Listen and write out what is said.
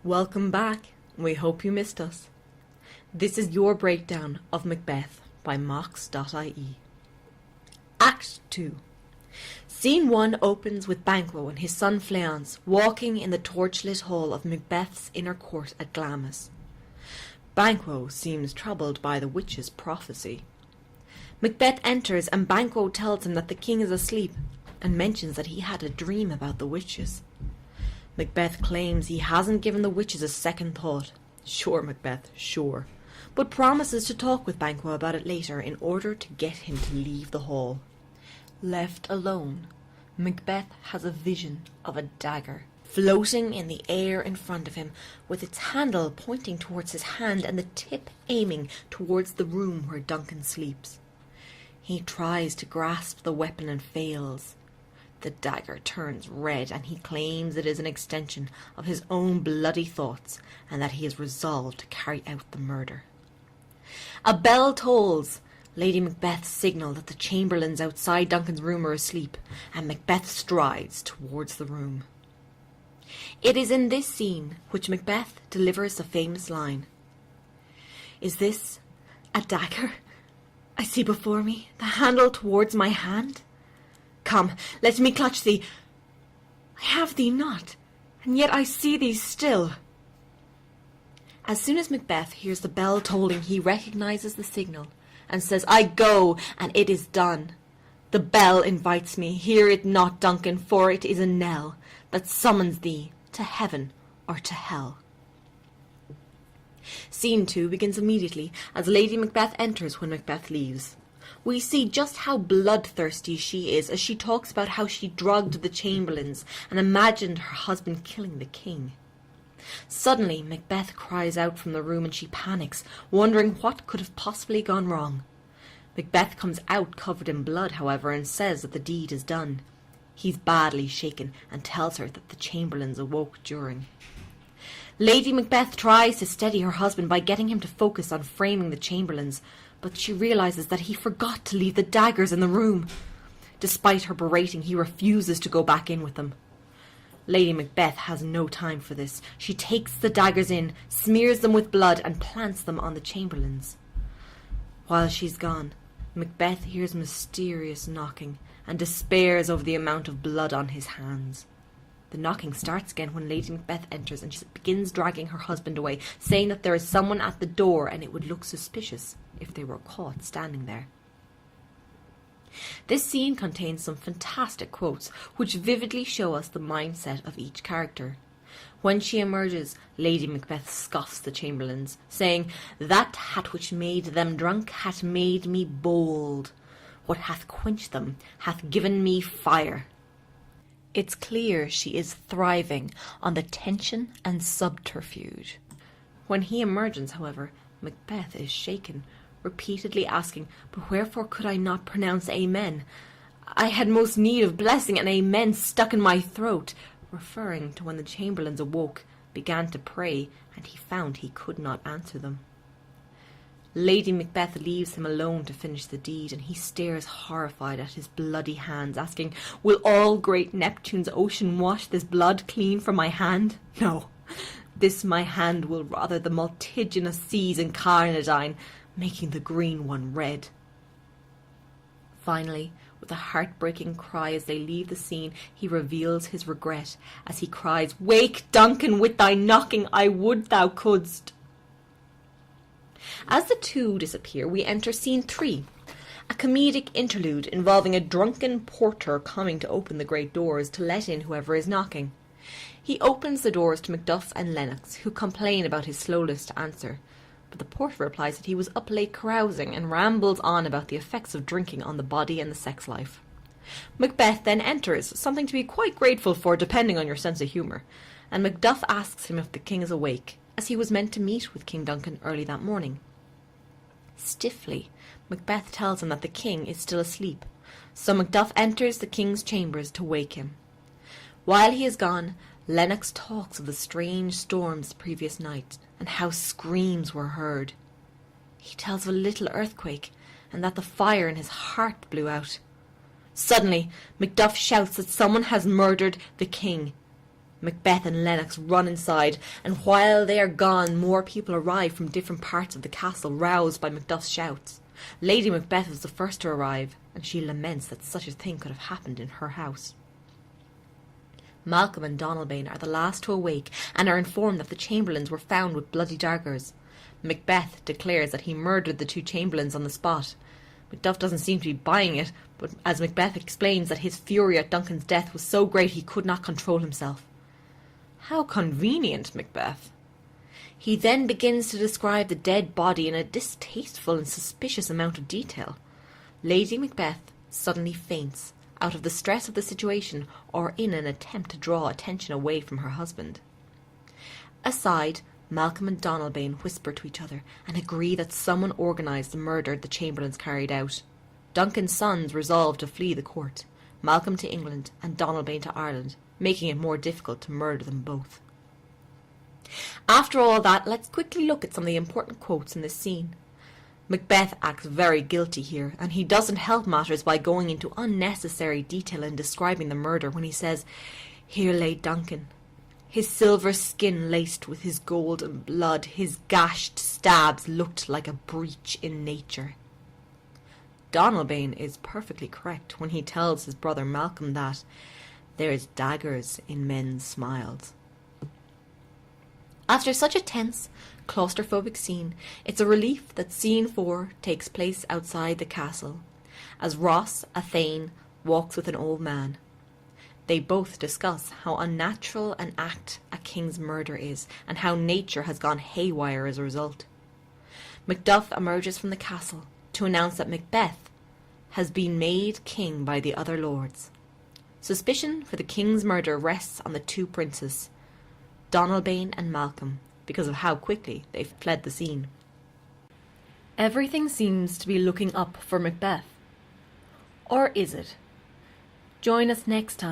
Welcome back. We hope you missed us. This is your breakdown of Macbeth by mocks.ie. Act 2. Scene 1 opens with Banquo and his son Fleance walking in the torchlit hall of Macbeth's inner court at Glamis. Banquo seems troubled by the witch's prophecy. Macbeth enters and Banquo tells him that the king is asleep and mentions that he had a dream about the witches. Macbeth claims he hasn't given the witches a second thought. Sure, Macbeth, sure. But promises to talk with Banquo about it later in order to get him to leave the hall. Left alone, Macbeth has a vision of a dagger floating in the air in front of him, with its handle pointing towards his hand and the tip aiming towards the room where Duncan sleeps. He tries to grasp the weapon and fails. The dagger turns red and he claims it is an extension of his own bloody thoughts and that he is resolved to carry out the murder. A bell tolls, Lady Macbeth's signal that the chamberlains outside Duncan's room are asleep, and Macbeth strides towards the room. It is in this scene which Macbeth delivers the famous line. "Is this a dagger I see before me, the handle towards my hand? Come, let me clutch thee. I have thee not, and yet I see thee still." As soon as Macbeth hears the bell tolling, he recognizes the signal and says, "I go, and it is done. The bell invites me. Hear it not, Duncan, for it is a knell that summons thee to heaven or to hell." Scene 2 begins immediately as Lady Macbeth enters when Macbeth leaves. We see just how bloodthirsty she is as she talks about how she drugged the chamberlains and imagined her husband killing the king. Suddenly, Macbeth cries out from the room and she panics, wondering what could have possibly gone wrong. Macbeth comes out covered in blood, however, and says that the deed is done. He's badly shaken and tells her that the chamberlains awoke during. Lady Macbeth tries to steady her husband by getting him to focus on framing the chamberlains, but she realizes that he forgot to leave the daggers in the room. Despite her berating, he refuses to go back in with them. Lady Macbeth has no time for this. She takes the daggers in, smears them with blood, and plants them on the chamberlains. While she's gone, Macbeth hears mysterious knocking and despairs over the amount of blood on his hands. The knocking starts again when Lady Macbeth enters and she begins dragging her husband away, saying that there is someone at the door and it would look suspicious if they were caught standing there. This scene contains some fantastic quotes which vividly show us the mindset of each character. When she emerges, Lady Macbeth scoffs the chamberlains, saying, "That hat which made them drunk hath made me bold. What hath quenched them hath given me fire." It's clear she is thriving on the tension and subterfuge. When he emerges, however, Macbeth is shaken, repeatedly asking, "But wherefore could I not pronounce amen? I had most need of blessing, and amen stuck in my throat," referring to when the chamberlains awoke, began to pray, and he found he could not answer them. Lady Macbeth leaves him alone to finish the deed, and he stares horrified at his bloody hands, asking, "Will all great Neptune's ocean wash this blood clean from my hand? No, this my hand will rather the multitudinous seas in Carnadine, making the green one red." Finally, with a heartbreaking cry as they leave the scene, he reveals his regret as he cries, "Wake, Duncan, with thy knocking, I would thou couldst." As the two disappear, we enter scene 3, a comedic interlude involving a drunken porter coming to open the great doors to let in whoever is knocking. He opens the doors to Macduff and Lennox, who complain about his slowness to answer, but the porter replies that he was up late carousing and rambles on about the effects of drinking on the body and the sex life. Macbeth then enters, something to be quite grateful for depending on your sense of humour, and Macduff asks him if the king is awake, as he was meant to meet with King Duncan early that morning. Stiffly, Macbeth tells him that the king is still asleep, so Macduff enters the king's chambers to wake him. While he is gone, Lennox talks of the strange storms the previous night and how screams were heard. He tells of a little earthquake and that the fire in his heart blew out. Suddenly, Macduff shouts that someone has murdered the king. Macbeth and Lennox run inside, and while they are gone, more people arrive from different parts of the castle, roused by Macduff's shouts. Lady Macbeth was the first to arrive, and she laments that such a thing could have happened in her house. Malcolm and Donalbain are the last to awake, and are informed that the chamberlains were found with bloody daggers. Macbeth declares that he murdered the two chamberlains on the spot. Macduff doesn't seem to be buying it, but as Macbeth explains that his fury at Duncan's death was so great he could not control himself. How convenient, Macbeth. He then begins to describe the dead body in a distasteful and suspicious amount of detail. Lady Macbeth suddenly faints, out of the stress of the situation or in an attempt to draw attention away from her husband. Aside, Malcolm and Donalbain whisper to each other and agree that someone organised the murder the chamberlains carried out. Duncan's sons resolve to flee the court, Malcolm to England and Donalbain to Ireland, making it more difficult to murder them both. After all that, let's quickly look at some of the important quotes in this scene. Macbeth acts very guilty here, and he doesn't help matters by going into unnecessary detail in describing the murder when he says, "Here lay Duncan, his silver skin laced with his golden blood, his gashed stabs looked like a breach in nature." Donalbain is perfectly correct when he tells his brother Malcolm that "there's daggers in men's smiles." After such a tense, claustrophobic scene, it's a relief that scene 4 takes place outside the castle, as Ross, a thane, walks with an old man. They both discuss how unnatural an act a king's murder is, and how nature has gone haywire as a result. Macduff emerges from the castle to announce that Macbeth has been made king by the other lords. Suspicion for the king's murder rests on the two princes, Donalbain and Malcolm, because of how quickly they fled the scene. Everything seems to be looking up for Macbeth. Or is it? Join us next time.